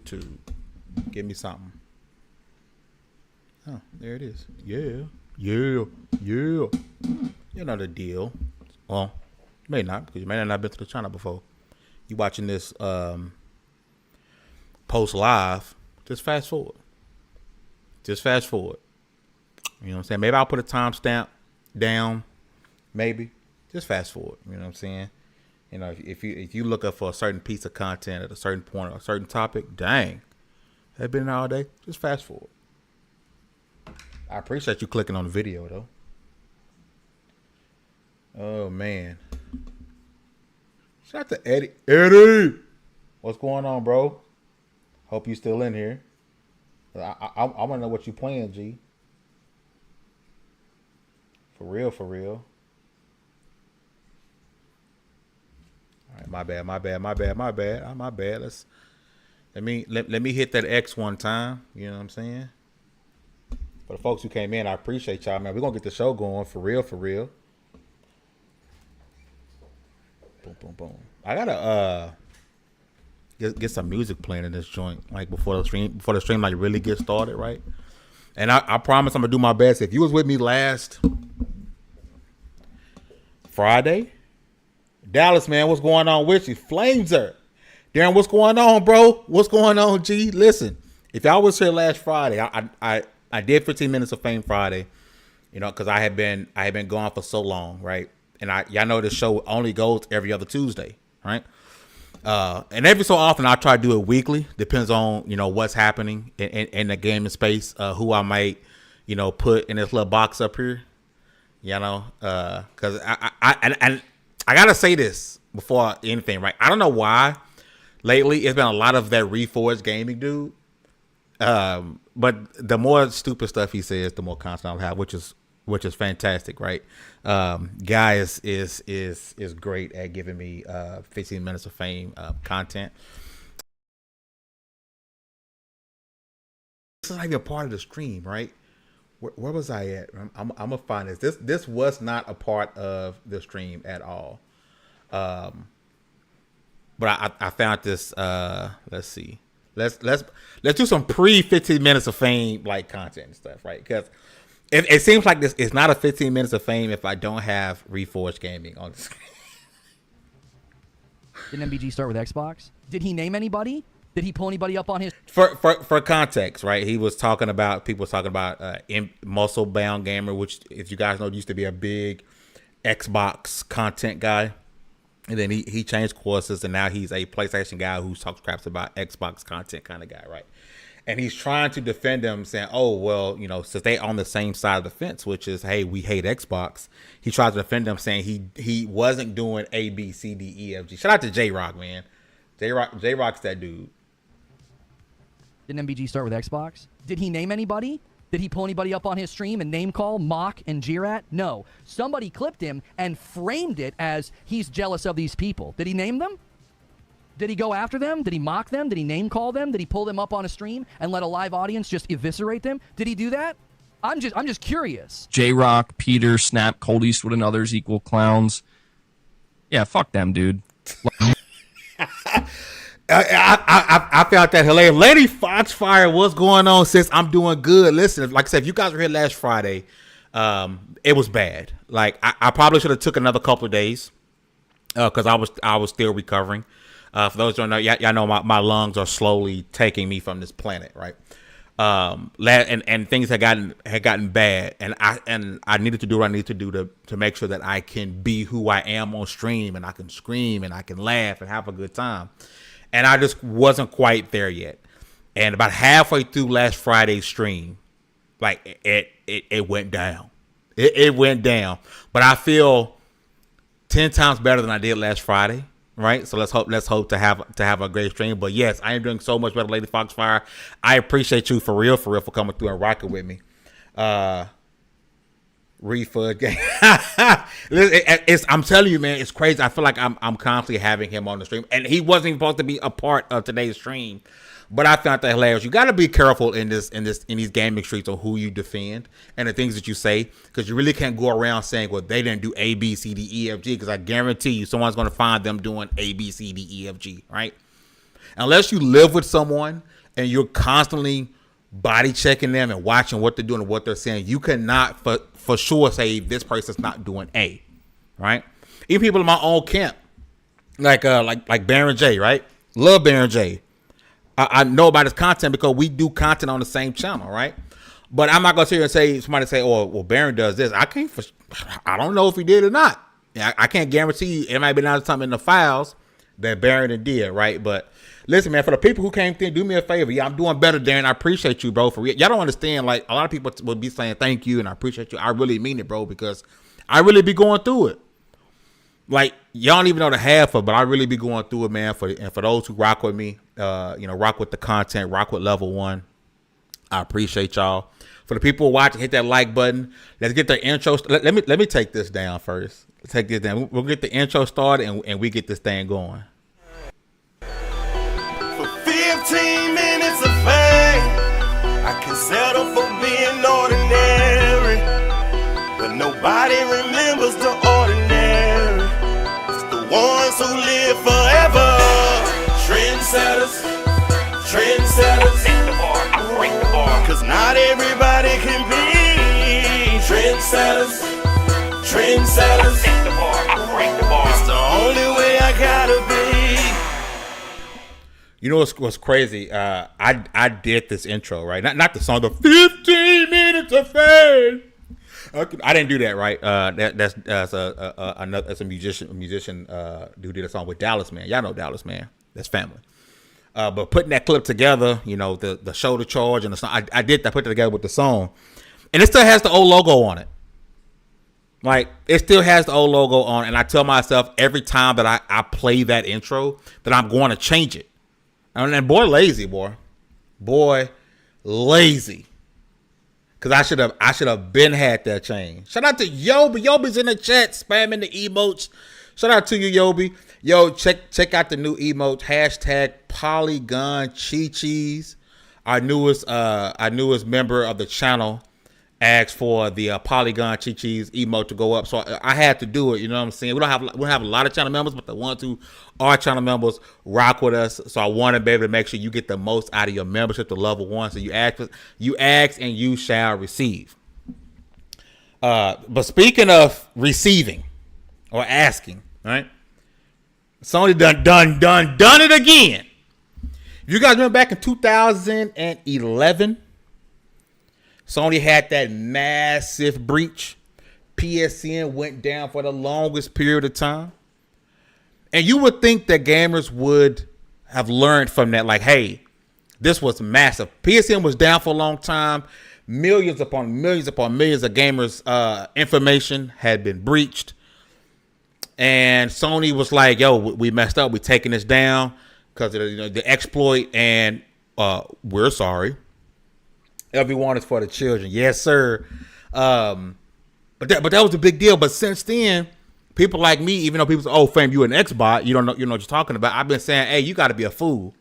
YouTube. Give me something. Oh, there it is. Yeah. You know the deal. Well, you may not, because you may not have been to the channel before. You watching this post live, just fast forward. You know what I'm saying? Maybe I'll put a timestamp down. Maybe. Just fast forward. You know what I'm saying? You know, if you look up for a certain piece of content at a certain point or a certain topic, dang, have been there all day. Just fast forward. I appreciate you clicking on the video though. Oh man. Shout out to Eddie. Eddie, what's going on, bro? Hope you still in here. I want to know what you playing, G. For real. All right, my bad. Let me hit that X one time. You know what I'm saying? For the folks who came in, I appreciate y'all, man. We're gonna get the show going for real. Boom. I gotta get some music playing in this joint, like before the stream like really gets started, right? And I promise I'm gonna do my best. If you was with me last Friday, Dallas, man, what's going on with you? Flameser. Darren, what's going on, bro? What's going on, G? Listen, if y'all was here last Friday, I did 15 minutes of fame Friday, you know, because I had been gone for so long, right? And y'all know this show only goes every other Tuesday, right? And every so often I try to do it weekly. Depends on, you know, what's happening in the gaming space, who I might, you know, put in this little box up here, you know, because I gotta say this before anything, right? I don't know why lately it's been a lot of that Reforged Gaming dude. But the more stupid stuff he says, the more content I'll have, which is fantastic, right? Guy is great at giving me 15 minutes of fame content. This is not even a part of the stream, right? Where was I at? I'm gonna find this. This was not a part of the stream at all. But I found this. Let's see. Let's do some pre 15 minutes of fame like content and stuff, right? Because it seems like this is not a 15 minutes of fame if I don't have Reforged Gaming on the screen. Didn't MBG start with Xbox? Did he name anybody? Did he pull anybody up on his? For context, right? People was talking about Muscle Bound Gamer, which, if you guys know, used to be a big Xbox content guy. And then he changed courses, and now he's a PlayStation guy who talks craps about Xbox content kind of guy, right? And he's trying to defend them, saying, oh, well, you know, since they on the same side of the fence, which is, hey, we hate Xbox. He tries to defend them, saying he wasn't doing A, B, C, D, E, F, G. Shout out to J-Rock, man. J-Rock's that dude. Didn't MBG start with Xbox? Did he name anybody? Did he pull anybody up on his stream and name call, mock, and jeer at? No. Somebody clipped him and framed it as he's jealous of these people. Did he name them? Did he go after them? Did he mock them? Did he name call them? Did he pull them up on a stream and let a live audience just eviscerate them? Did he do that? I'm just curious. J-Rock, Peter, Snap, Cold Eastwood, and others equal clowns. Yeah, fuck them, dude. I found that hilarious. Lady Foxfire, what's going on, sis? I'm doing good. Listen, like I said, if you guys were here last Friday, it was bad. Like I probably should have took another couple of days because I was still recovering. For those who don't know, y'all know my lungs are slowly taking me from this planet, right? And things had gotten bad, and I needed to do what I needed to do to make sure that I can be who I am on stream, and I can scream and I can laugh and have a good time. And I just wasn't quite there yet. And about halfway through last Friday's stream, like it went down. It went down. But I feel 10 times better than I did last Friday, right? So let's hope to have a great stream. But yes, I am doing so much better, Lady Foxfire. I appreciate you for real for coming through and rocking with me. Refund game. I'm telling you, man, it's crazy. I feel like I'm constantly having him on the stream, and he wasn't even supposed to be a part of today's stream. But I found that hilarious. You got to be careful in these gaming streets of who you defend and the things that you say, because you really can't go around saying, well, they didn't do A, B, C, D, E, F, G, because I guarantee you someone's going to find them doing A, B, C, D, E, F, G, right? Unless you live with someone and you're constantly body checking them and watching what they're doing and what they're saying, you cannot for sure say this person's not doing A, right? Even people in my own camp, like Baron J, right? Love Baron J. I know about his content because we do content on the same channel, right? But I'm not gonna sit here and say somebody say, "Oh, well, Baron does this." I don't know if he did or not. I can't guarantee you. It might be not something in the files that Baron did, right? But listen, man, for the people who came through, do me a favor. Yeah, I'm doing better, Darren. I appreciate you, bro. Y'all don't understand. Like, a lot of people would be saying thank you and I appreciate you. I really mean it, bro, because I really be going through it. Like, y'all don't even know the half of it, but I really be going through it, man. For those who rock with me, rock with the content, rock with Level 1. I appreciate y'all. For the people watching, hit that like button. Let's get the intro. Let me take this down first. Let's take this down. We'll get the intro started and we get this thing going. For 15 minutes of fame, I can settle for being ordinary, but nobody remembers the ordinary. It's the ones who live forever. Trendsetters, break the bar, cause not everybody can be trendsetters, break the bar. It's the only way I gotta be. You know what's crazy? I did this intro, right? Not the song, the 15 minutes of fame. I didn't do that, right? That's a musician who did a song with Dallas Man. Y'all know Dallas Man. That's family. But putting that clip together, the shoulder charge and the song, I put that together with the song, and it still has the old logo on it. Like, it still has the old logo on, and I tell myself every time that I play that intro that I'm going to change it. And then boy lazy. Cause I should have been had that change. Shout out to Yobi. Yobi's in the chat spamming the emotes. Shout out to you, Yobi. Yo, check out the new emote. Hashtag Polygon Chi-Chis. Our newest member of the channel asked for the Polygon Chi-Chis emote to go up. So I had to do it. You know what I'm saying? We don't have a lot of channel members, but the ones who are channel members rock with us. So I want to be able to make sure you get the most out of your membership to Level 1. So you ask and you shall receive. But speaking of receiving or asking, right? Sony done it again. You guys remember back in 2011, Sony had that massive breach. PSN went down for the longest period of time. And you would think that gamers would have learned from that, like, hey, this was massive. PSN was down for a long time. Millions upon millions of gamers' information had been breached. And Sony was like, yo, we messed up. We're taking this down because of the exploit, and we're sorry. Everyone is for the children. Yes, sir. But that was a big deal. But since then, people like me, even though people say, oh, fam, you an Xbot, you don't know what you're talking about. I've been saying, hey, you got to be a fool.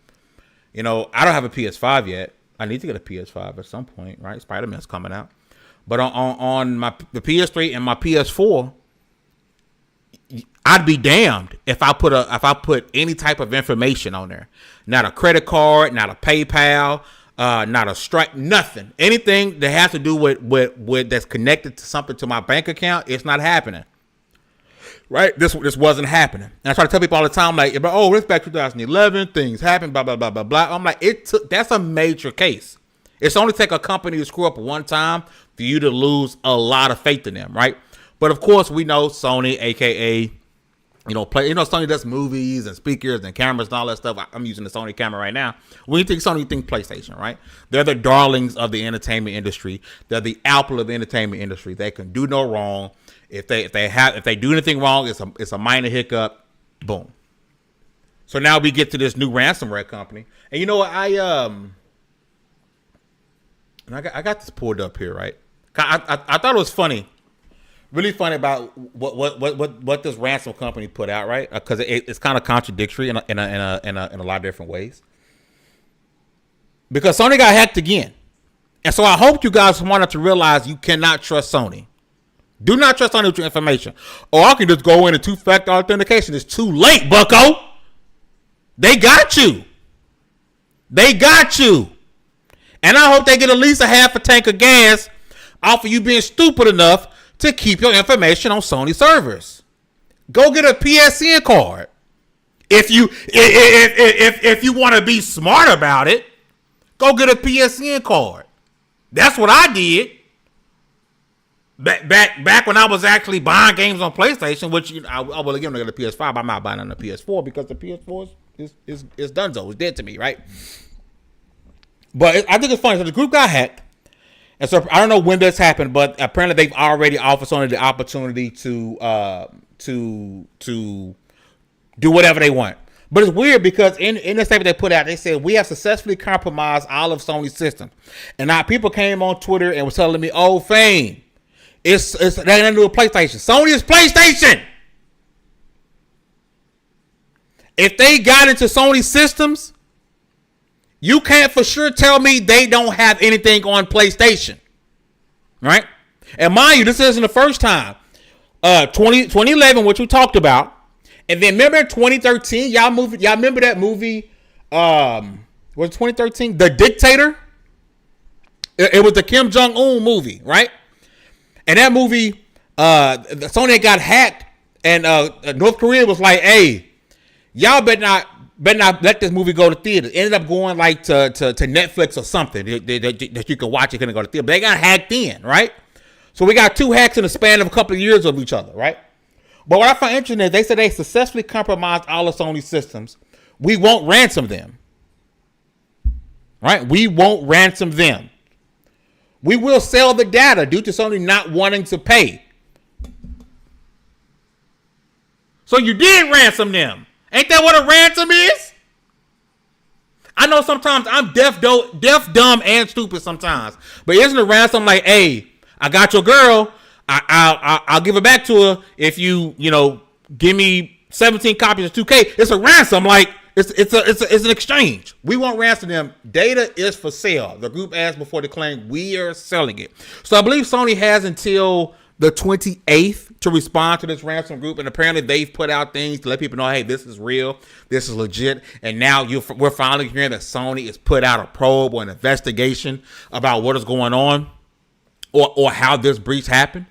I don't have a PS5 yet. I need to get a PS5 at some point, right? Spider-Man's coming out. But on the PS3 and my PS4, I'd be damned if I put any type of information on there. Not a credit card, not a PayPal, not a Stripe, nothing. Anything that has to do with that's connected to something to my bank account, it's not happening. Right? This wasn't happening. And I try to tell people all the time, like, oh, it's back 2011, things happen, blah, blah, blah, blah, blah. I'm like, that's a major case. It's only take a company to screw up one time for you to lose a lot of faith in them, right? But of course, we know Sony, aka Sony does movies and speakers and cameras and all that stuff. I'm using the Sony camera right now. When you think Sony, you think PlayStation, right? They're the darlings of the entertainment industry. They're the apple of the entertainment industry. They can do no wrong. If they do anything wrong, it's a minor hiccup. Boom. So now we get to this new ransomware company, and you know what? I got this pulled up here, right? I thought it was funny. Really funny about what this ransom company put out, right? Because it's kind of contradictory in a lot of different ways. Because Sony got hacked again, and so I hope you guys wanted to realize you cannot trust Sony. Do not trust Sony with your information, or I can just go in and two-factor authentication. It's too late, Bucko. They got you. They got you. And I hope they get at least a half a tank of gas off of you being stupid enough to keep your information on Sony servers. Go get a PSN card. If you want to be smart about it, go get a PSN card. That's what I did. Back when I was actually buying games on PlayStation, which I will again get a PS5. I'm not buying on the PS4 because the PS4 is donezo. It's dead to me, right? But I think it's funny. So the group got hacked, and so I don't know when this happened, but apparently they've already offered Sony the opportunity to do whatever they want. But it's weird because in the statement they put out, they said we have successfully compromised all of Sony's systems, and now people came on Twitter and was telling me, "Oh, Fame, it's they nothing to do with PlayStation. Sony is PlayStation. If they got into Sony systems, you can't for sure tell me they don't have anything on PlayStation, right? And mind you, this isn't the first time. 2011, which we talked about, and then remember 2013. Y'all remember that movie? Was it 2013? The Dictator. It was the Kim Jong-un movie, right? And that movie, Sony got hacked, and North Korea was like, "Hey, y'all better not let this movie go to theaters." It ended up going like to Netflix or something that you can watch. It couldn't go to theater, but they got hacked in, right? So we got two hacks in the span of a couple of years of each other, right? But what I find interesting is they said they successfully compromised all of Sony's systems. We won't ransom them, right? We won't ransom them. We will sell the data due to Sony not wanting to pay. So you did ransom them. Ain't that what a ransom is? I know sometimes I'm deaf, dumb, and stupid sometimes. But isn't a ransom like, hey, I got your girl. I'll give it back to her if you give me 17 copies of 2K. It's a ransom. Like it's an exchange. We won't ransom them. Data is for sale. The group asked before the claim we are selling it. So I believe Sony has until the 28th to respond to this ransom group, and apparently they've put out things to let people know, hey, this is real, this is legit, and now we're finally hearing that Sony has put out a probe or an investigation about what is going on or how this breach happened.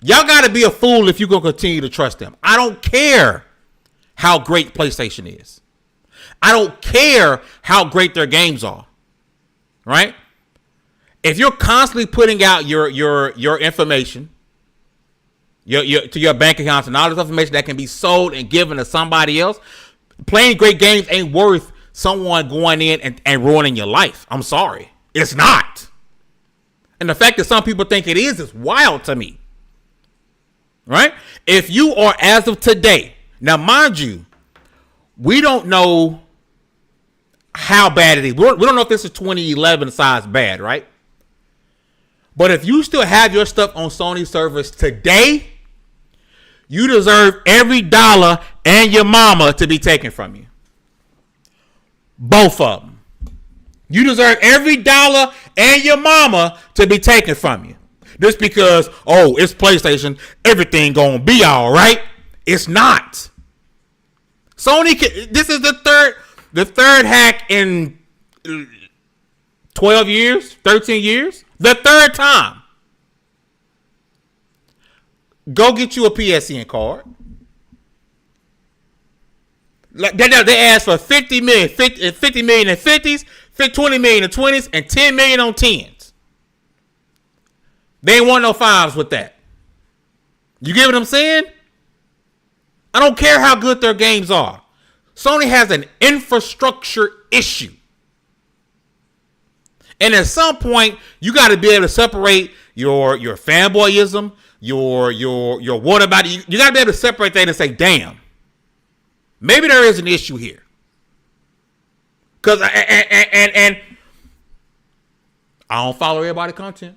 Y'all got to be a fool if you're going to continue to trust them. I don't care how great PlayStation is. I don't care how great their games are, right? If you're constantly putting out your information, to your bank accounts and all this information that can be sold and given to somebody else, playing great games ain't worth someone going in and ruining your life. I'm sorry. It's not. And the fact that some people think it is wild to me. Right? If you are, as of today, now mind you, we don't know how bad it is. We don't know if this is 2011 size bad, right? But if you still have your stuff on Sony servers today, you deserve every dollar and your mama to be taken from you. Both of them. You deserve every dollar and your mama to be taken from you. Just because, oh, it's PlayStation, everything gonna be all right. It's not. Sony, this is the third hack in 12 years, 13 years. The third time. Go get you a PSN card. They asked for 50 million, 50 million in 50s, 20 million in 20s, and 10 million on 10s. They ain't want no fives with that. You get what I'm saying? I don't care how good their games are. Sony has an infrastructure issue. And at some point, you got to be able to separate your fanboyism, your what about it. You got to be able to separate that and say, damn, maybe there is an issue here. Because and I don't follow everybody's content.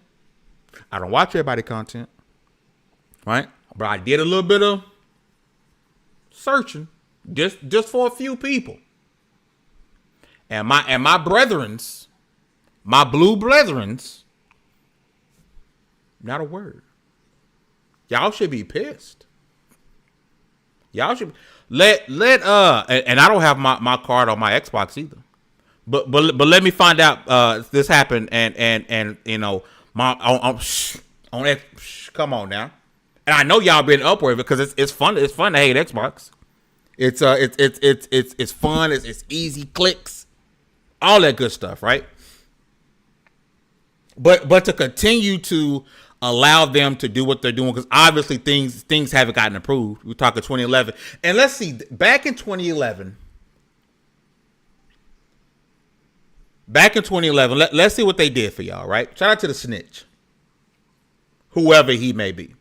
I don't watch everybody's content. Right? But I did a little bit of searching just for a few people. And my brethrens, my blue brethrens, not a word. Y'all should be pissed. Y'all should and I don't have my card on my Xbox either. But let me find out this happened and you know on that. Come on now, and I know y'all been upward because it's fun. It's fun to hate Xbox. It's fun. It's easy clicks, all that good stuff, right? But to continue to allow them to do what they're doing, because obviously things haven't gotten approved. We're talking 2011, and let's see, back in 2011. Let's see what they did for y'all, right? Shout out to the snitch, whoever he may be.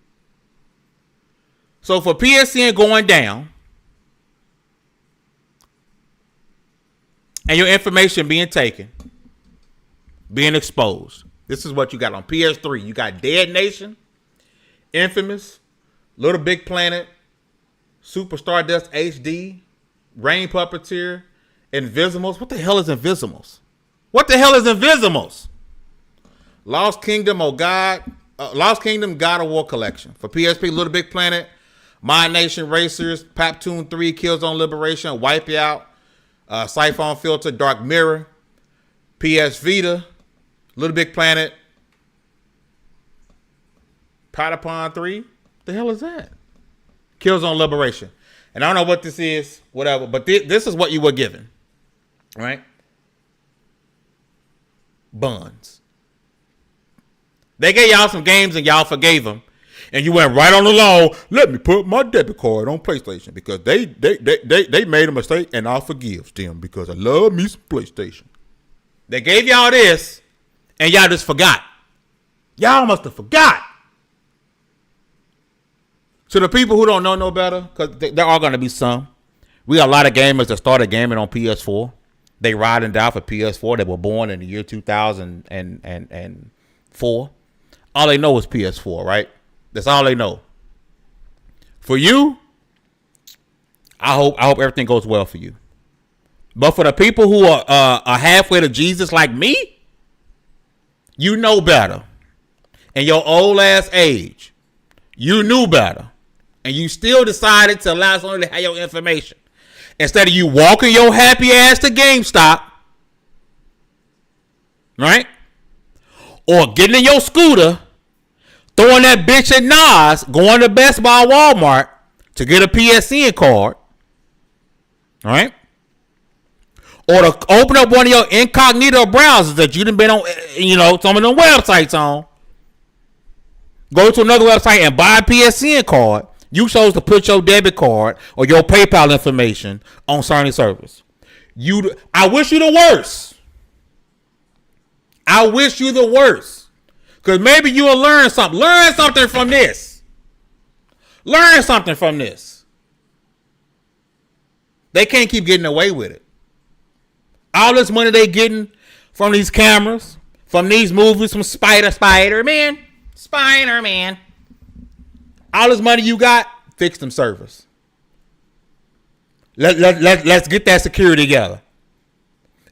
So for PSN going down and your information being taken, being exposed, this is what you got on PS3. You got Dead Nation, Infamous, Little Big Planet, Super Stardust HD, Rain Puppeteer, Invisimals. What the hell is Invisimals? Lost Kingdom, Lost Kingdom God of War Collection. For PSP, Little Big Planet, Mind Nation Racers, Paptoon 3, Killzone Liberation, Wipeout, Siphon Filter, Dark Mirror, PS Vita, Little Big Planet, Patapon 3. The hell is that? Killzone Liberation. And I don't know what this is, whatever, but this is what you were given, right? Buns. They gave y'all some games and y'all forgave them, and you went right on the law. Let me put my debit card on PlayStation because they made a mistake, and I forgive them because I love me some PlayStation. They gave y'all this, and y'all just forgot. Y'all must have forgot. So the people who don't know no better, because there are going to be some. We got a lot of gamers that started gaming on PS4. They ride and die for PS4. They were born in the year 2004. All they know is PS4, right? That's all they know. For you, I hope everything goes well for you. But for the people who are halfway to Jesus like me, you know better. In your old ass age, you knew better. And you still decided to allow Sony to have your information. Instead of you walking your happy ass to GameStop, right? Or getting in your scooter, throwing that bitch at Nas, going to Best Buy, Walmart to get a PSN card, all right? Or to open up one of your incognito browsers that you done been on, some of them websites on. Go to another website and buy a PSN card. You chose to put your debit card or your PayPal information on Sony servers. I wish you the worst. I wish you the worst. Because maybe you will learn something. Learn something from this. Learn something from this. They can't keep getting away with it. All this money they getting from these cameras, from these movies, from Spider-Man. All this money you got, fix them servers. Let's get that security together.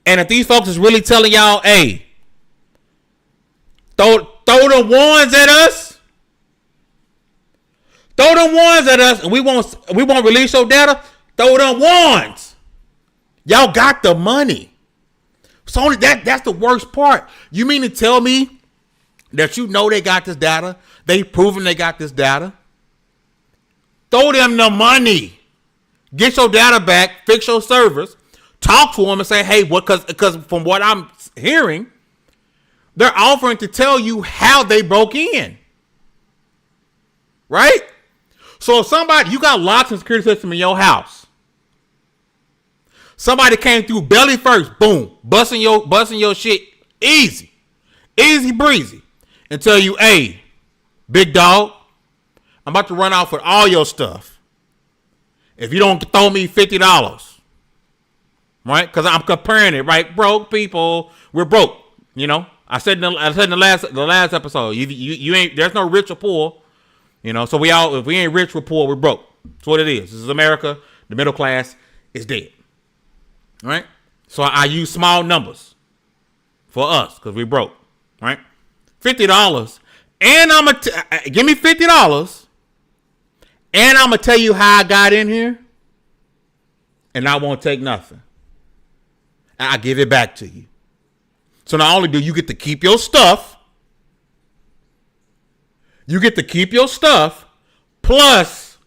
And if these folks is really telling y'all, hey, throw the ones at us. Throw them ones at us, and we won't release your data. Throw them ones. Y'all got the money. Sony, that's the worst part. You mean to tell me that you know they got this data? They proven they got this data. Throw them the money. Get your data back. Fix your servers. Talk to them and say, hey, what? Because from what I'm hearing, they're offering to tell you how they broke in. Right? So if you got locks and security system in your house. Somebody came through belly first, boom, busting your shit easy breezy, and tell you, hey, big dog, I'm about to run off with all your stuff. If you don't throw me $50, right? Because I'm comparing it, right? Broke people, we're broke. I said in the last episode, you ain't. There's no rich or poor. So if we ain't rich, we're poor, we're broke. That's what it is. This is America. The middle class is dead. Right? So I use small numbers for us because we broke. Right? $50. And give me $50. And I'm going to tell you how I got in here. And I won't take nothing. and I give it back to you. So not only do you get to keep your stuff, plus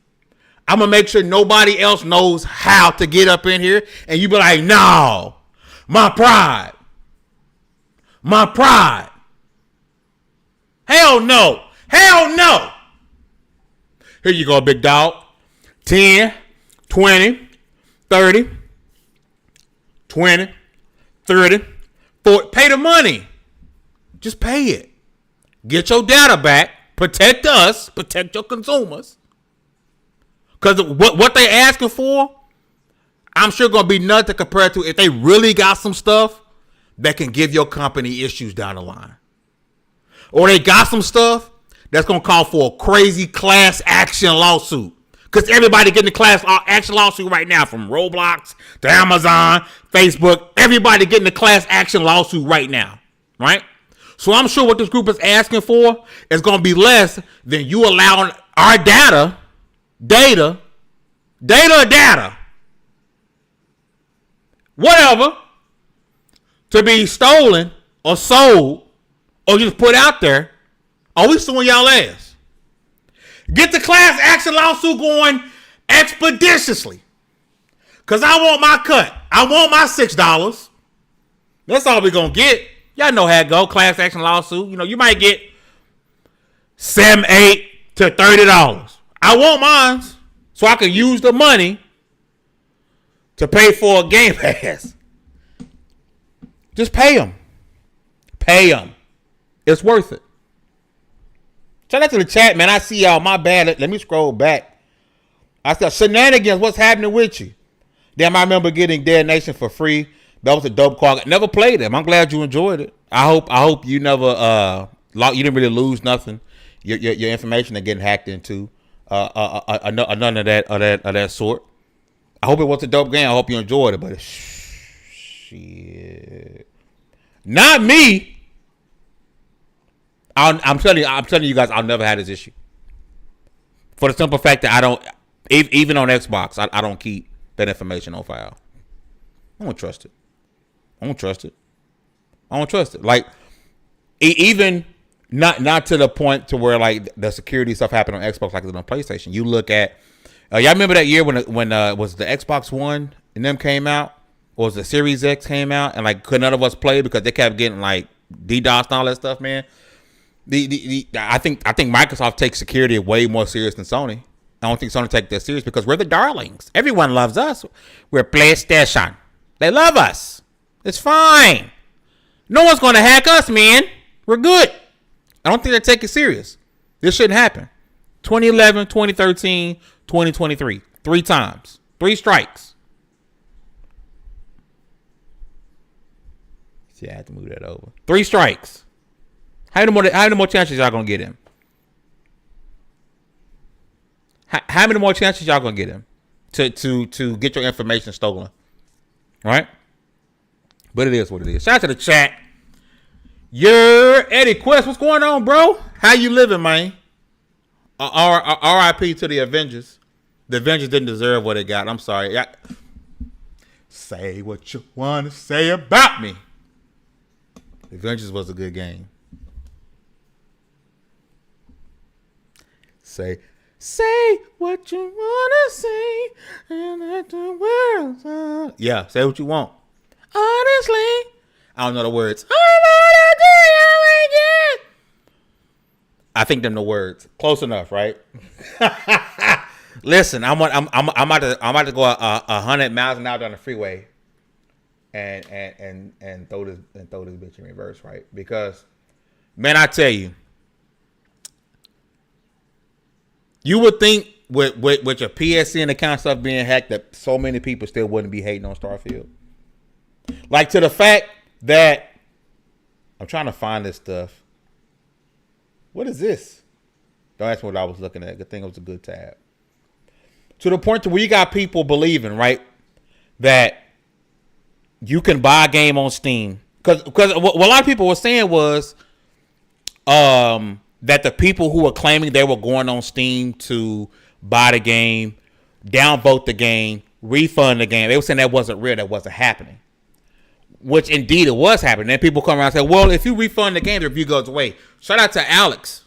I'm going to make sure nobody else knows how to get up in here. And you be like, no, my pride. Hell no. Here you go, big dog. 10, 20, 30, 20, 30, 40. Pay the money. Just pay it. Get your data back. Protect us. Protect your consumers. Because what they asking for, I'm sure going to be nothing compared to if they really got some stuff that can give your company issues down the line. Or they got some stuff that's going to call for a crazy class action lawsuit. Because everybody getting the class action lawsuit right now, from Roblox to Amazon, Facebook. Everybody getting the class action lawsuit right now. Right? So I'm sure what this group is asking for is going to be less than you allowing our data, whatever, to be stolen or sold or just put out there. Oh, we suing y'all ass. Get the class action lawsuit going expeditiously. Because I want my cut. I want my $6. That's all we're going to get. Y'all know how it go. Class action lawsuit. You know, you might get $7, $8 to $30. I want mine so I can use the money to pay for a Game Pass. Just pay them. It's worth it. Shout out to the chat, man. I see y'all. My bad. Let me scroll back. I said, shenanigans, what's happening with you? Damn, I remember getting Dead Nation for free. That was a dope call. Never played them. I'm glad you enjoyed it. I hope you never you didn't really lose nothing. Your information are getting hacked into. None of that sort. I hope it was a dope game. I hope you enjoyed it, but shit. Not me. I'm telling you guys, I'll never have this issue. For the simple fact that I don't, even on Xbox, I don't keep that information on file. I don't trust it. Like, even not to the point to where like the security stuff happened on Xbox like it did on PlayStation. You look at, y'all remember that year when was the Xbox One and them came out, or was the Series X came out, and like could none of us play because they kept getting like DDoS and all that stuff, man. I think Microsoft takes security way more serious than Sony. I don't think Sony takes that serious because we're the darlings. Everyone loves us. We're PlayStation. They love us. It's fine. No one's going to hack us, man. We're good. I don't think they take it serious. This shouldn't happen. 2011, 2013, 2023. 3 times. 3 strikes. See, I have to move that over. 3 strikes. How many more chances y'all gonna get him? How many more chances y'all gonna get him to get your information stolen? Right? But it is what it is. Shout out to the chat. Eddie Quest, what's going on, bro? How you living, man? R.I.P. to the Avengers. The Avengers didn't deserve what they got. I'm sorry. Say what you want to say about me. The Avengers was a good game. Say what you wanna say, and let the world sound. Yeah, say what you want. Honestly, I don't know the words. I think them the words. Close enough, right? Listen, I'm about to go 100 miles an hour down the freeway, and throw this bitch in reverse, right? Because, man, I tell you. You would think with your PSN account stuff being hacked that so many people still wouldn't be hating on Starfield. Like, to the fact that I'm trying to find this stuff. What is this? Don't ask me what I was looking at. Good thing it was a good tab. To the point to where you got people believing, right, that you can buy a game on Steam. Because what a lot of people were saying was that the people who were claiming they were going on Steam to buy the game, downvote the game, refund the game, they were saying that wasn't real, that wasn't happening. which indeed it was happening. Then people come around and say, well, if you refund the game, the review goes away. Shout out to Alex.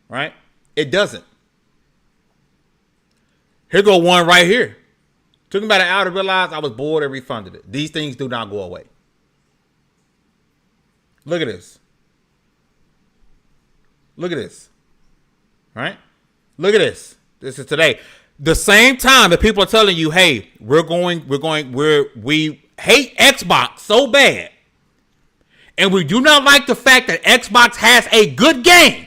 Right? It doesn't. Here go one right here. Took me about an hour to realize I was bored and refunded it. These things do not go away. Look at this. Look at this. Right? Look at this. This is today. The same time that people are telling you, hey, we hate Xbox so bad. And we do not like the fact that Xbox has a good game.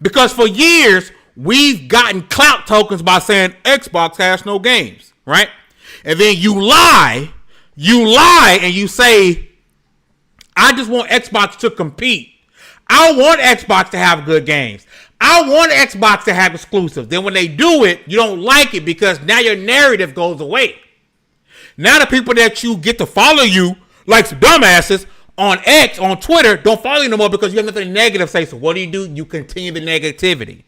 Because for years, we've gotten clout tokens by saying Xbox has no games, right? And then you lie and you say, I just want Xbox to compete. I want Xbox to have good games. I want Xbox to have exclusives. Then when they do it, you don't like it because now your narrative goes away. Now the people that you get to follow you, like some dumbasses, on X, on Twitter, don't follow you no more because you have nothing negative to say. So what do? You continue the negativity.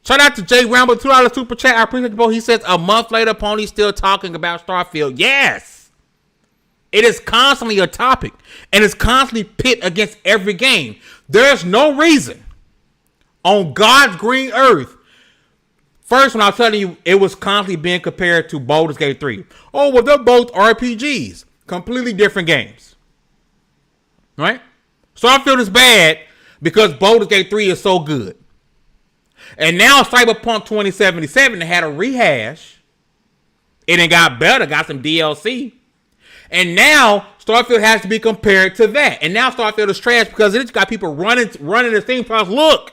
Shout out to Jay Rambo, $2 super chat. I appreciate it, bro. He says, a month later, Pony's still talking about Starfield. Yes. It is constantly a topic. And it's constantly pit against every game. There's no reason on God's green earth. First, when I was telling you, it was constantly being compared to Baldur's Gate 3. Oh, well, they're both RPGs. Completely different games. Right? Starfield is bad because Baldur's Gate 3 is so good. And now Cyberpunk 2077 had a rehash. It got better, got some DLC. And now Starfield has to be compared to that. And now Starfield is trash because it's got people running this thing. Plus, look.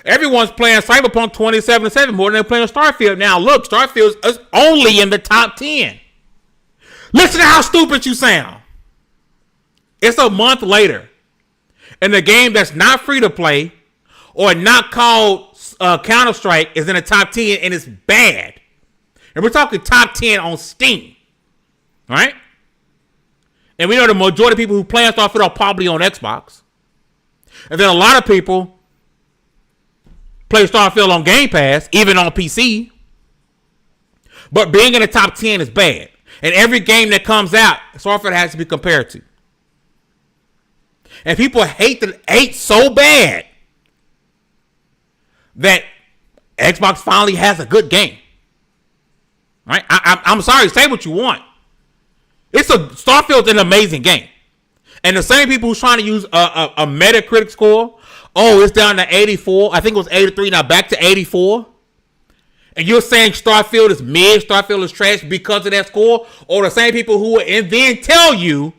Everyone's playing Cyberpunk 2077 more than they're playing Starfield. Now, look, Starfield is only in the top 10. Listen to how stupid you sound. It's a month later. And the game that's not free to play or not called Counter-Strike is in the top 10 and it's bad. And we're talking top 10 on Steam. Right? And we know the majority of people who play Starfield are probably on Xbox. And then a lot of people play Starfield on Game Pass, even on PC. But being in the top 10 is bad. And every game that comes out, Starfield has to be compared to. And people hate so bad that Xbox finally has a good game. Right? I'm sorry, say what you want. Starfield's an amazing game. And the same people who's trying to use a Metacritic score, oh, it's down to 84. I think it was 83, now back to 84. And you're saying Starfield is mid, Starfield is trash because of that score? Or the same people who and then tell you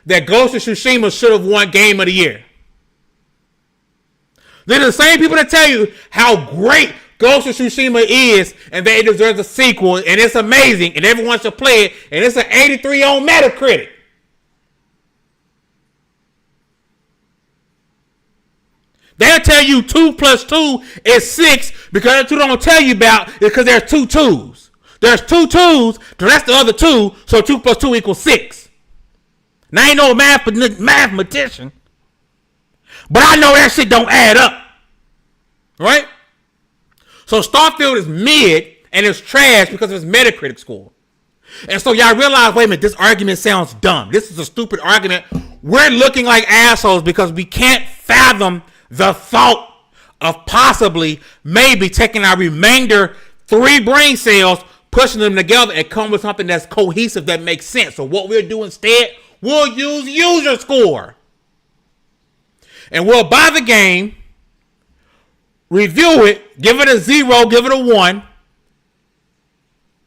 that Ghost of Tsushima should have won Game of the Year. They're the same people that tell you how great Ghost of Tsushima is and that it deserves a sequel and it's amazing and everyone should play it and it's an 83 on Metacritic. They'll tell you 2 plus 2 is 6 because the 2 don't tell you about is because there's 2 2s. There's 2 2s, so that's the other 2, so 2 plus 2 equals 6. Now I ain't no mathematician, but I know that shit don't add up. Right? So Starfield is mid and it's trash because of its Metacritic score. And so y'all realize, wait a minute, this argument sounds dumb. This is a stupid argument. We're looking like assholes because we can't fathom the thought of possibly maybe taking our remainder 3 brain cells, pushing them together and come with something that's cohesive that makes sense. So what we'll do instead, we'll use user score. And we'll buy the game, review it, give it a 0, give it a 1,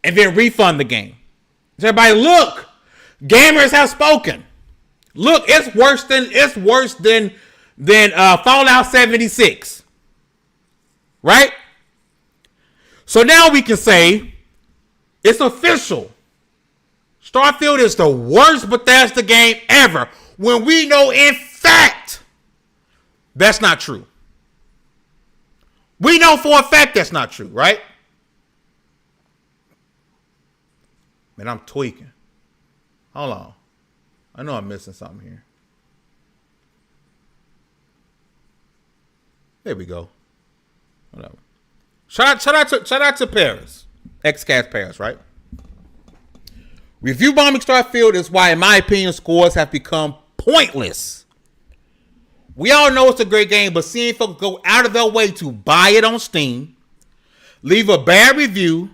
and then refund the game. So everybody, look, gamers have spoken. Look, it's worse than Fallout 76. Right? So now we can say it's official. Starfield is the worst Bethesda game ever. When we know in fact that's not true. We know for a fact that's not true, right? Man, I'm tweaking. Hold on. I know I'm missing something here. There we go. Whatever. Shout out to Paris. XCast Paris, right? Review bombing Starfield is why, in my opinion, scores have become pointless. We all know it's a great game, but seeing folks go out of their way to buy it on Steam, leave a bad review,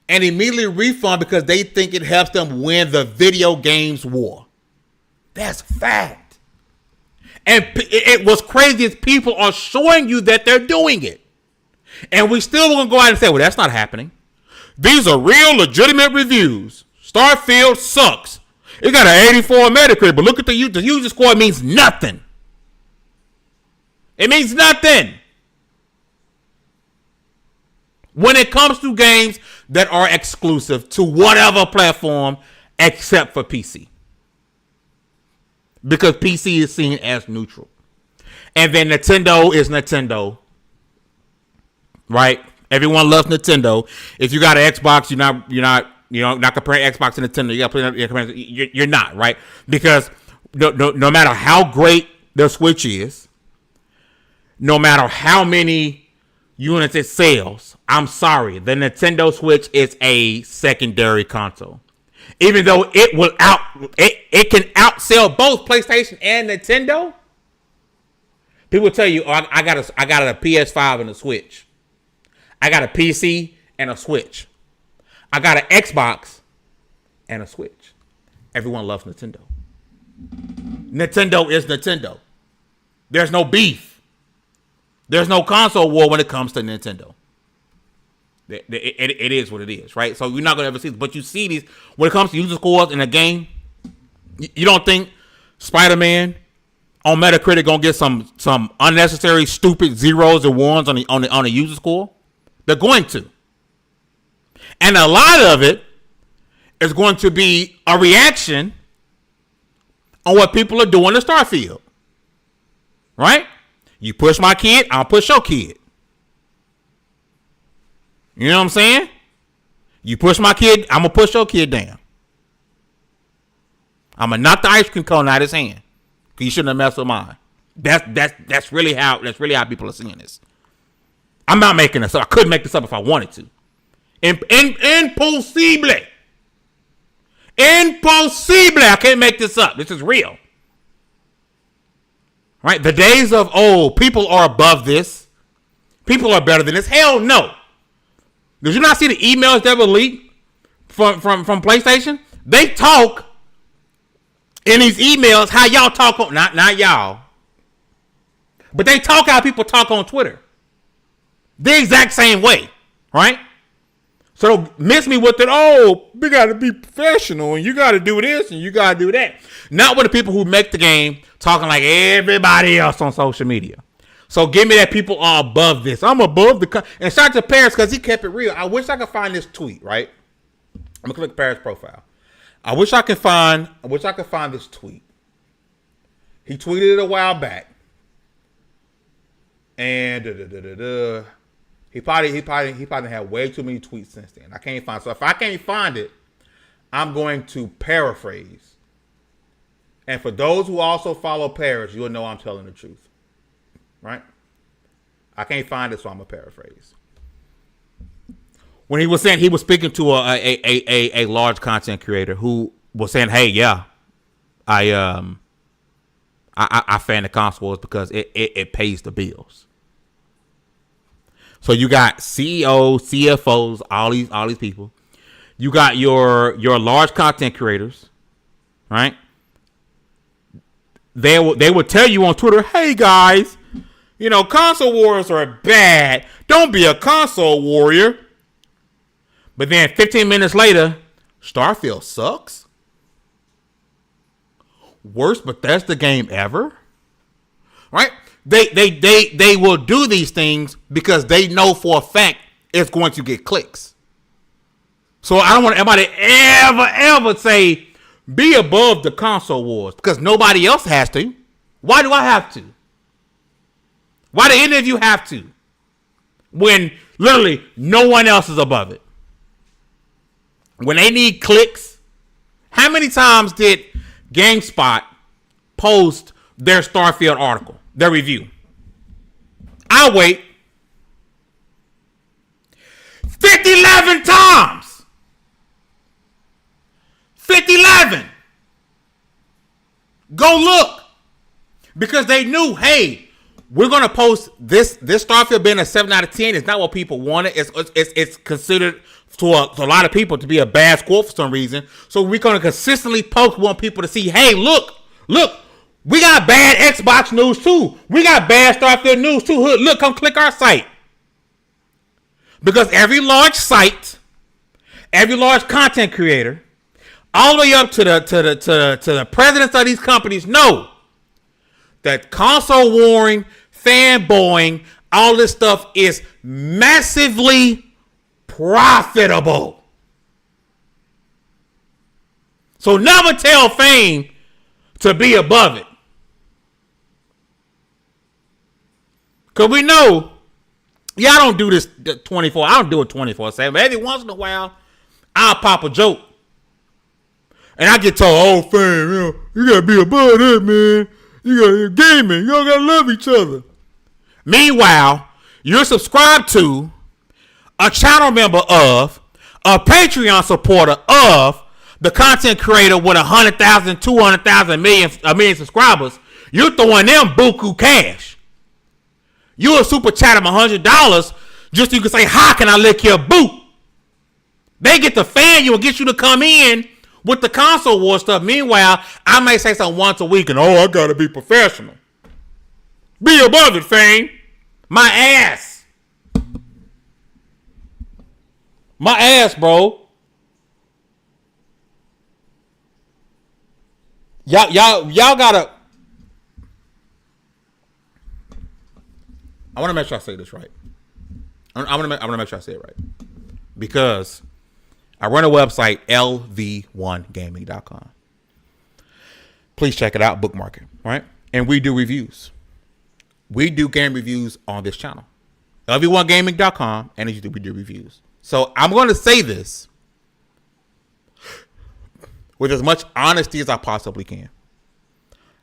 and immediately refund because they think it helps them win the video games war. That's fact. And it was crazy as people are showing you that they're doing it. And we still going to go out and say, well, that's not happening. These are real, legitimate reviews. Starfield sucks. It got an 84 Metacritic, but look at the user score. It means nothing. It means nothing. When it comes to games that are exclusive to whatever platform except for PC. Because PC is seen as neutral. And then Nintendo is Nintendo. Right? Everyone loves Nintendo. If you got an Xbox, you're not comparing Xbox to Nintendo. You're not, right? Because no matter how great the Switch is, no matter how many units it sells, I'm sorry, the Nintendo Switch is a secondary console. Even though it can outsell both PlayStation and Nintendo. People tell you, oh, I got a PS5 and a Switch. I got a PC and a Switch. I got an Xbox and a Switch. Everyone loves Nintendo. Nintendo is Nintendo. There's no beef. There's no console war when it comes to Nintendo. It is what it is, right? So you're not going to ever see this. But you see these, when it comes to user scores in a game, you don't think Spider-Man on Metacritic going to get some unnecessary, stupid zeros and ones on the user score? They're going to. And a lot of it is going to be a reaction on what people are doing to Starfield. Right? You push my kid, I'll push your kid. You know what I'm saying? You push my kid, I'm going to push your kid down. I'm going to knock the ice cream cone out of his hand. Because you shouldn't have messed with mine. That's really how people are seeing this. I'm not making this up. I couldn't make this up if I wanted to. Impossible. Impossible. I can't make this up. This is real. Right? The days of, people are above this. People are better than this. Hell no. Did you not see the emails that were leaked from PlayStation? They talk in these emails how y'all talk on, not y'all. But they talk how people talk on Twitter. The exact same way, right? So don't miss me with it. We got to be professional, and you got to do this, and you got to do that. Not with the people who make the game talking like everybody else on social media. So give me that people are above this. I'm above and shout out to Paris because he kept it real. I wish I could find this tweet, right? I'm gonna click Paris' profile. I wish I could find this tweet. He tweeted it a while back, and he probably had way too many tweets since then. I can't find. So if I can't find it, I'm going to paraphrase. And for those who also follow Paris, you'll know I'm telling the truth. Right? I can't find it, so I'm going to paraphrase. When he was saying, he was speaking to a large content creator who was saying, hey, yeah, I fan the console because it pays the bills. So you got CEOs, CFOs, all these people. You got your large content creators, right? They would tell you on Twitter, hey guys, console wars are bad. Don't be a console warrior. But then 15 minutes later, Starfield sucks. Worst Bethesda game ever. Right? They will do these things because they know for a fact it's going to get clicks. So I don't want anybody ever say be above the console wars because nobody else has to. Why do I have to? Why do any of you have to? When literally no one else is above it. When they need clicks, how many times did GameSpot post their Starfield article, their review? I'll wait. 11 times. 50-11. Go look. Because they knew, hey, we're going to post this Starfield being a 7 out of 10 is not what people wanted. It's considered to a lot of people to be a bad score for some reason. So we're going to consistently post, want people to see, hey, look, we got bad Xbox news too. We got bad Starfield news too. Look, come click our site. Because every large site, every large content creator, all the way up to the presidents of these companies know that console warring, fanboying, all this stuff is massively profitable. So never tell fame to be above it. Because we know, I don't do this 24. I don't do it 24/7. Every once in a while, I'll pop a joke. And I get told, oh, fam, you got to be above that, man. You got gaming. Y'all got to love each other. Meanwhile, you're subscribed to, a channel member of, a Patreon supporter of, the content creator with 100,000, 200,000, a million subscribers. You're throwing them buku cash. You'll super chat them $100 just so you can say, how can I lick your boot? They get to fan you and get you to come in with the console war stuff. Meanwhile, I may say something once a week and, I got to be professional. Be above it, fame. My ass. My ass, bro. Y'all gotta. I want to make sure I say this right. I want to make sure I say it right. Because I run a website, lv1gaming.com. Please check it out, bookmark it, right? And we do reviews. We do game reviews on this channel. lv1gaming.com, and we do reviews. So I'm going to say this with as much honesty as I possibly can.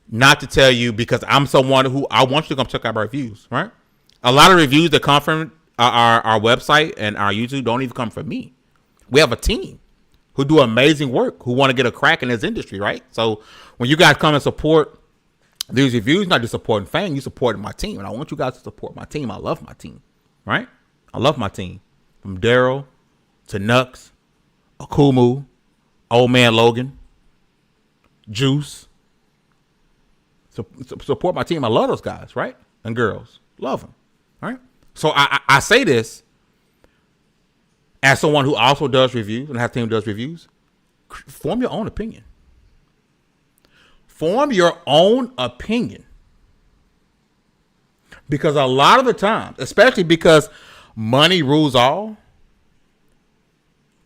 Not to tell you, because I'm someone who I want you to come check out our reviews, right? A lot of reviews that come from our website and our YouTube don't even come from me. We have a team who do amazing work, who want to get a crack in this industry, right? So when you guys come and support these reviews, not just supporting fans, you supporting my team. And I want you guys to support my team. I love my team, right? I love my team. From Daryl to Nux, Akumu, Old Man Logan, Juice. Support my team. I love those guys, right? And girls. Love them, right? So I say this as someone who also does reviews and has a team does reviews. Form your own opinion. Form your own opinion. Because a lot of the times, especially because money rules all,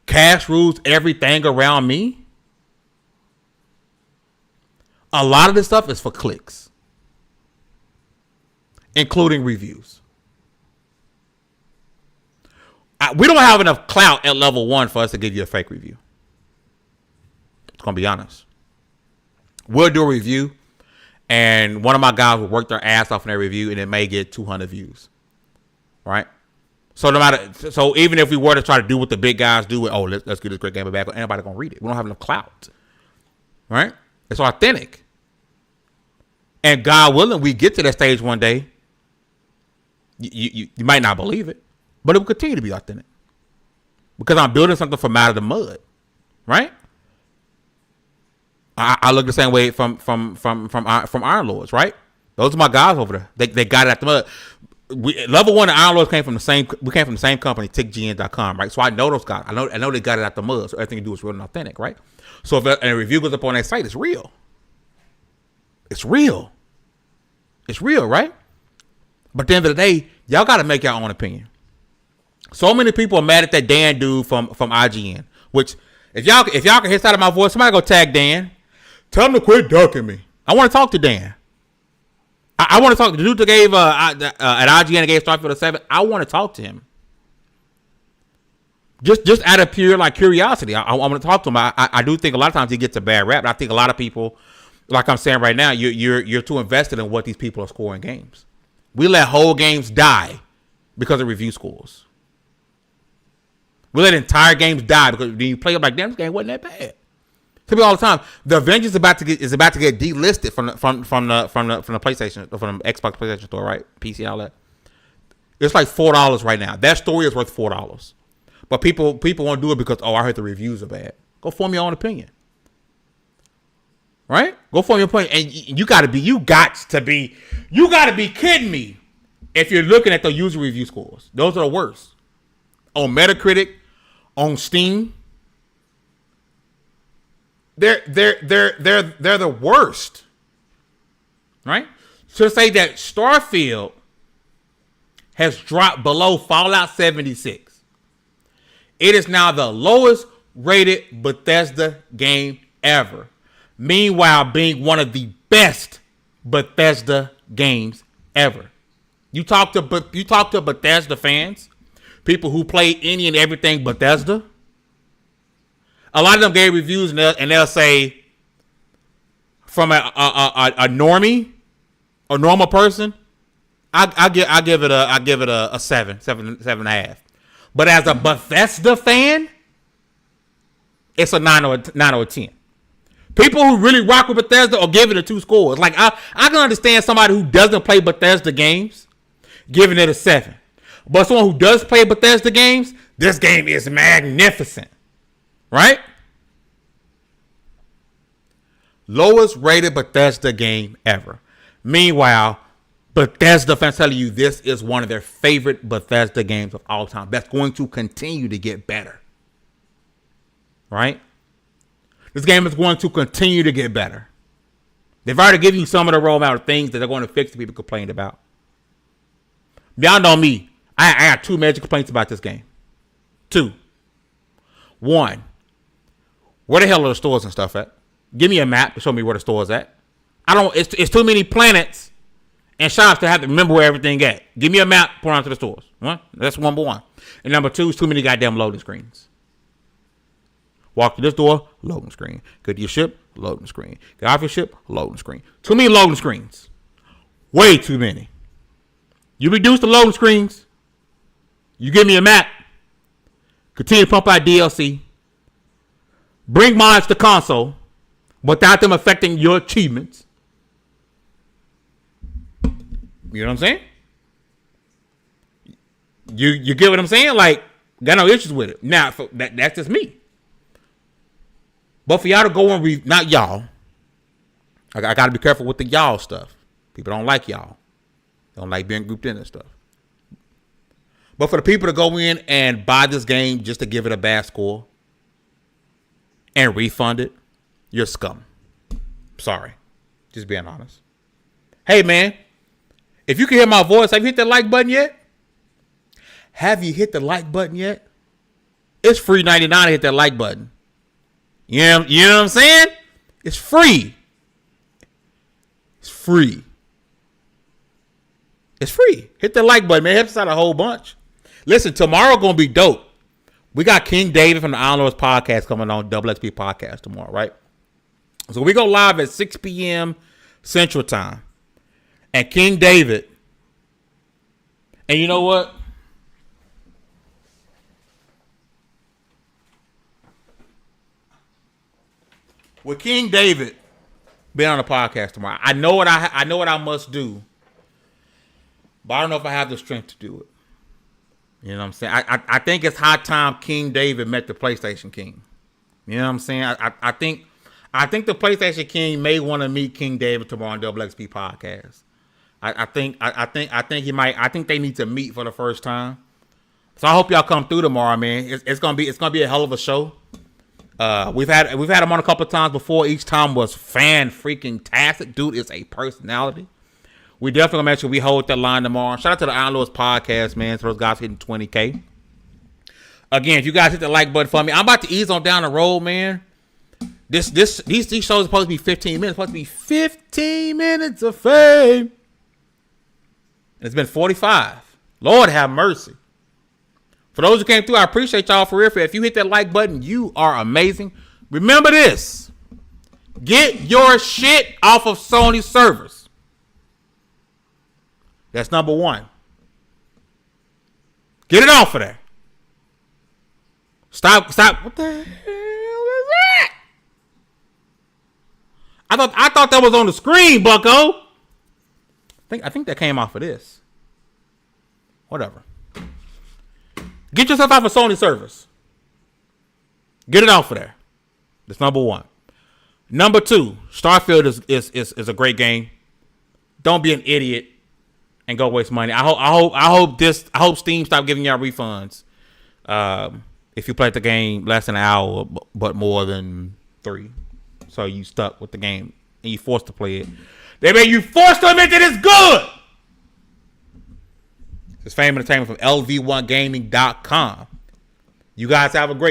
cash rules everything around me, a lot of this stuff is for clicks, including reviews. We don't have enough clout at level 1 for us to give you a fake review. It's going to be honest. We'll do a review, and one of my guys will work their ass off in their review, and it may get 200 views. Right? So so even if we were to try to do what the big guys do, let's get this great game back, anybody going to read it. We don't have enough clout. Right? It's authentic. And God willing, we get to that stage one day. You might not believe it, but it will continue to be authentic. Because I'm building something from out of the mud. Right? I look the same way from Iron Lords, right? Those are my guys over there. They got it out the mud. Level 1 and Iron Lords came from the same company, tickgn.com, right? So I know those guys. I know they got it out the mud. So everything you do is real and authentic, right? So if a review goes up on that site, it's real. It's real. It's real, right? But at the end of the day, y'all got to make your own opinion. So many people are mad at that Dan dude from IGN, which if y'all can hear the side of my voice, somebody go tag Dan. Tell him to quit ducking me. I want to talk to Dan. I want to talk to the dude that gave at IGN and gave Starfield a 7. I want to talk to him. Just out of pure curiosity. I want to talk to him. I do think a lot of times he gets a bad rap. But I think a lot of people, like I'm saying right now, you're too invested in what these people are scoring games. We let whole games die because of review scores. We let entire games die because when you play them like, damn, this game wasn't that bad. To me all the time, the Avengers is about to get delisted from the PlayStation, from the Xbox PlayStation store, right? PC and all that. It's like $4 right now. That story is worth $4. But people won't do it because, I heard the reviews are bad. Go form your own opinion. Right? Go form your opinion. And you gotta be kidding me if you're looking at the user review scores. Those are the worst. On Metacritic, on Steam. They're the worst. Right? So to say that Starfield has dropped below Fallout 76. It is now the lowest rated Bethesda game ever. Meanwhile, being one of the best Bethesda games ever. You talk to Bethesda fans, people who play any and everything Bethesda. A lot of them gave reviews and they'll say, from a normie or normal person, I give it a 7.5. But as a Bethesda fan, it's a 9 or a 10. People who really rock with Bethesda are giving it 2 scores. Like I can understand somebody who doesn't play Bethesda games giving it a 7. But someone who does play Bethesda games, this game is magnificent. Right? Lowest rated Bethesda game ever. Meanwhile, Bethesda fans telling you this is one of their favorite Bethesda games of all time. That's going to continue to get better. Right? This game is going to continue to get better. They've already given you some of the roadmap of things that they're going to fix that people complained about. Y'all know me. I got 2 major complaints about this game. 2. 1. Where the hell are the stores and stuff at? Give me a map to show me where the stores at. It's too many planets and shops to have to remember where everything at. Give me a map, point out to the stores. That's number 1. And number 2 is too many goddamn loading screens. Walk to this door, loading screen. Go to your ship, loading screen. Get off your ship, loading screen. Too many loading screens. Way too many. You reduce the loading screens. You give me a map. Continue to pump out DLC. Bring mods to console without them affecting your achievements. You know what I'm saying? You get what I'm saying? Like, got no issues with it. Now, that's just me. But for y'all to go and not y'all. I got to be careful with the y'all stuff. People don't like y'all. They don't like being grouped in and stuff. But for the people to go in and buy this game just to give it a bad score and refund it, you're scum. Sorry. Just being honest. Hey, man. If you can hear my voice, have you hit the like button yet? Have you hit the like button yet? It's free $99 to hit that like button. You know what I'm saying? It's free. It's free. It's free. Hit the like button, man. It helps us out a whole bunch. Listen, tomorrow gonna be dope. We got King David from the Iron Lords podcast coming on Double XP podcast tomorrow, right? So we go live at 6 p.m. Central Time. And King David, and you know what? With King David being on the podcast tomorrow, I know what I must do, but I don't know if I have the strength to do it. You know what I'm saying? I think it's high time King David met the PlayStation King. You know what I'm saying? I think the PlayStation King may want to meet King David tomorrow on Double XP podcast. I think he might. I think they need to meet for the first time. So I hope y'all come through tomorrow, man. It's gonna be a hell of a show. We've had him on a couple of times before. Each time was fan freaking tastic. Dude is a personality. We definitely gonna make sure we hold that line tomorrow. Shout out to the Iron Lords podcast, man. So those guys hitting 20K. Again, if you guys hit the like button for me, I'm about to ease on down the road, man. These shows are supposed to be 15 minutes. Supposed to be 15 minutes of fame. And it's been 45. Lord have mercy. For those who came through, I appreciate y'all for real. If you hit that like button, you are amazing. Remember this. Get your shit off of Sony servers. That's number 1. Get it off of there. Stop. What the hell is that? I thought that was on the screen, Bucko. I think that came off of this. Whatever. Get yourself off a Sony service. Get it off of there. That's number one. Number two, Starfield is a great game. Don't be an idiot and go waste money. I hope Steam stop giving y'all refunds. If you played the game less than an hour, but more than 3. So you stuck with the game and you forced to play it. They made you forced to admit that it's good. It's Fame Entertainment from LV1Gaming.com. You guys have a great